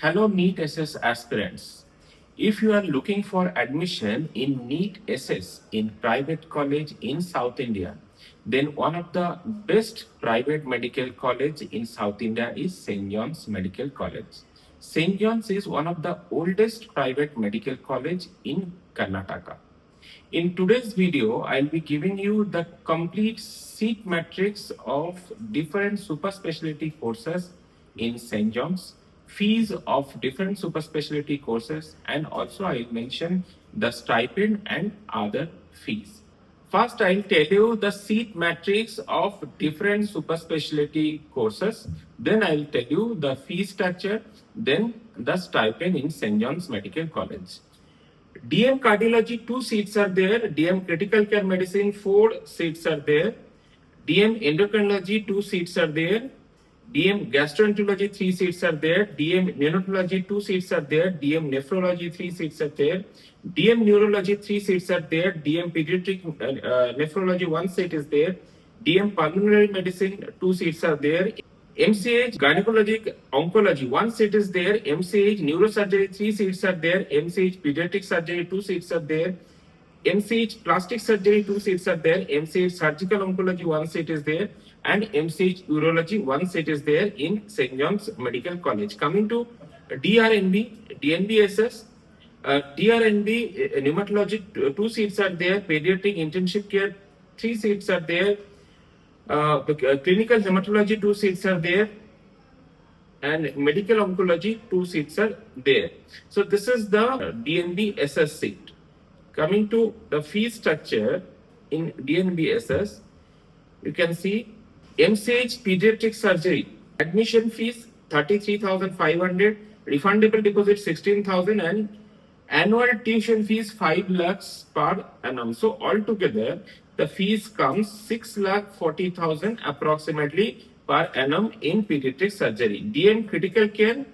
Hello NEET SS aspirants. If you are looking for admission in NEET SS in private college in South India, then one of the best private medical college in South India is St. John's Medical College. St. John's is one of the oldest private medical college in Karnataka. In today's video, I'll be giving you the complete seat matrix of different super specialty courses in St. John's, fees of different super specialty courses, and also I'll mention the stipend and other fees. First, I'll tell you the seat matrix of different super specialty courses. Then I'll tell you the fee structure, then the stipend in St. John's Medical College. DM Cardiology, 2 seats are there. DM Critical Care Medicine, 4 seats are there. DM Endocrinology, 2 seats are there. DM Gastroenterology, 3 seats are there. DM Neonatology, 2 seats are there. DM Nephrology, 3 seats are there. DM Neurology, 3 seats are there. DM Pediatric Nephrology, 1 seat is there. DM Pulmonary Medicine, 2 seats are there. MCH Gynecologic Oncology, 1 seat is there. MCH Neurosurgery, 3 seats are there. MCH Pediatric Surgery, 2 seats are there. MCH Plastic Surgery, 2 seats are there. MCH Surgical Oncology, 1 seat is there. And MCH Urology, 1 seat is there in St. John's Medical College. Coming to DRNB, DNB SS, DRNB Pneumatology, 2 seats are there. Pediatric Intensive Care, 3 seats are there. Clinical Hematology, 2 seats are there, and Medical Oncology, 2 seats are there. So this is the DNB SS seat. Coming to the fee structure in DNB SS, you can see MCH Pediatric Surgery, admission fees 33,500, refundable deposit 16,000, and annual tuition fees 5 lakhs per annum. So altogether, the fees comes 6,40,000 approximately per annum in pediatric surgery. DM Critical Care,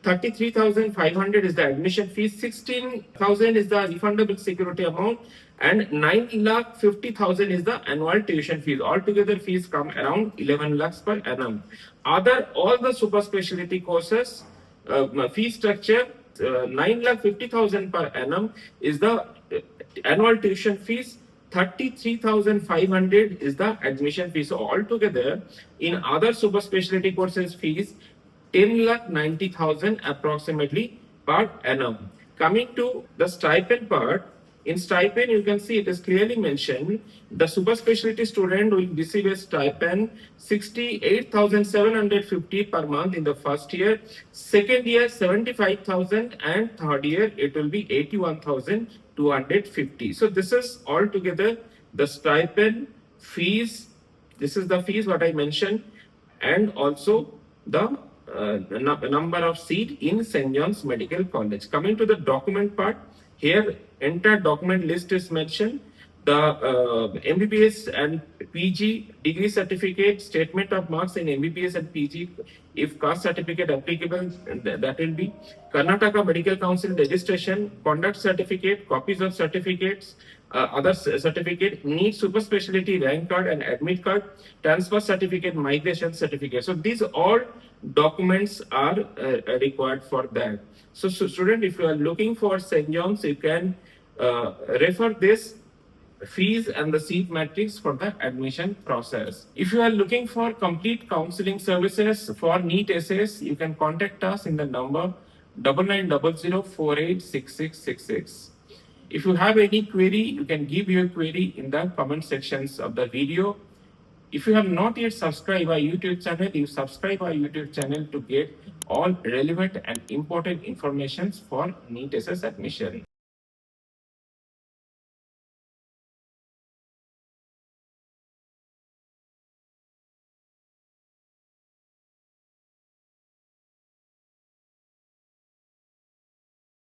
33,500 is the admission fee, 16,000 is the refundable security amount, and 9,50,000 is the annual tuition fees. Altogether, fees come around 11 lakhs per annum. All the super specialty courses, fee structure, 9,50,000 per annum is the annual tuition fees. 33,500 is the admission fee. So altogether, in other super specialty courses fees, 10,90,000 approximately per annum. Coming to the stipend part, in stipend you can see it is clearly mentioned the super specialty student will receive a stipend 68,750 per month in the first year, second year 75,000, and third year it will be 81,250. So this is altogether the stipend fees. This is the fees what I mentioned, and also the number of seat in St. John's Medical College. Coming to the document part, here entire document list is mentioned. The MBBS and PG degree certificate, statement of marks in MBBS and PG, if caste certificate applicable, that will be Karnataka Medical Council registration, conduct certificate, copies of certificates, other certificate, NEET super specialty rank card and admit card, transfer certificate, migration certificate. So these all documents are required for that. So student, if you are looking for St. John's, you can refer this fees and the seat matrix for the admission process. If you are looking for complete counseling services for NEET SS, you can contact us in the number 9900486666. If you have any query, you can give your query in the comment sections of the video. If you have not yet subscribed our YouTube channel, you subscribe our YouTube channel to get all relevant and important information for NEET SS admission.